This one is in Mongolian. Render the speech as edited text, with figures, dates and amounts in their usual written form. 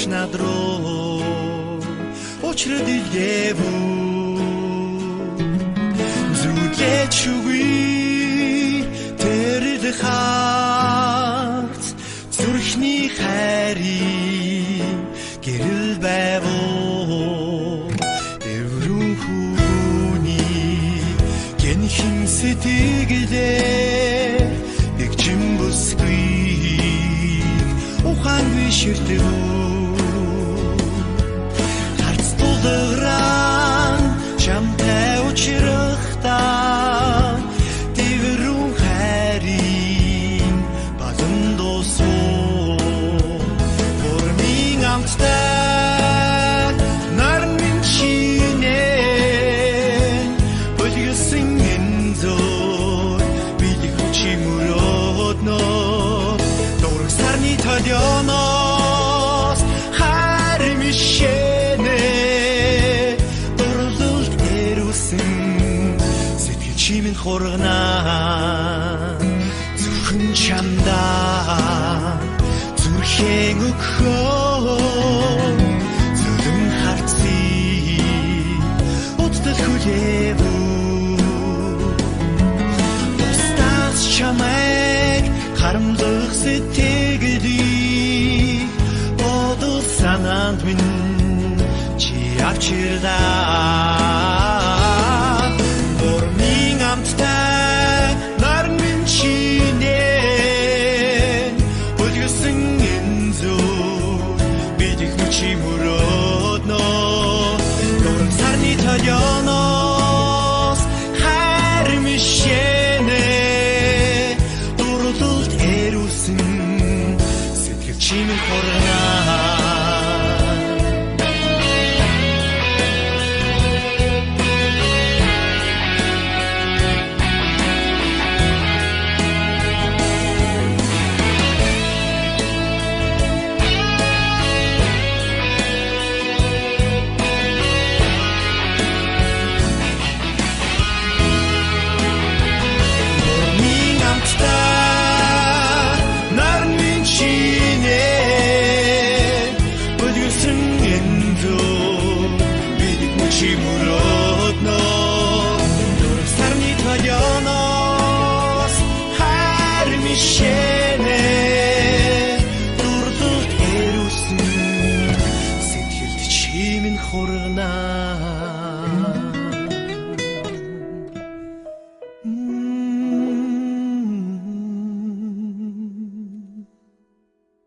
надруу очрод илгээвүү зүлээч үгүй тэрд харц зүрхний хайрын гэрэл байвуу эврүүн хүний гэнхэн сэтгэлээ нэг чим бүсгүй ухаангүй ширтвүү харц тулгаран чамтай учрахтаа тэврүүн хайрын баган досоо гормын амттай нармын чинээ бүлгэсэн энзөө бидний хүчимөрөөднө дурсарны төлөөноос хайр мишэнэ дурлалт эрүүсэн сэтгэл чимэн хургана зөвхөн чамдаа зүрхэн өгөхөө зүлэн харцыг утдал хүлээвүү тустаас чамайг харамлах сэтгэлийг бодол санаанд минь чи авчирдаа гормын амттай нармын чинээ бүлгэсэн энзөө бидний хүчимөрөөднө дөрөв сарны төлөөноос хайр мишэнэ дурлалт эрүүсэн сэтгэл чимэн хургана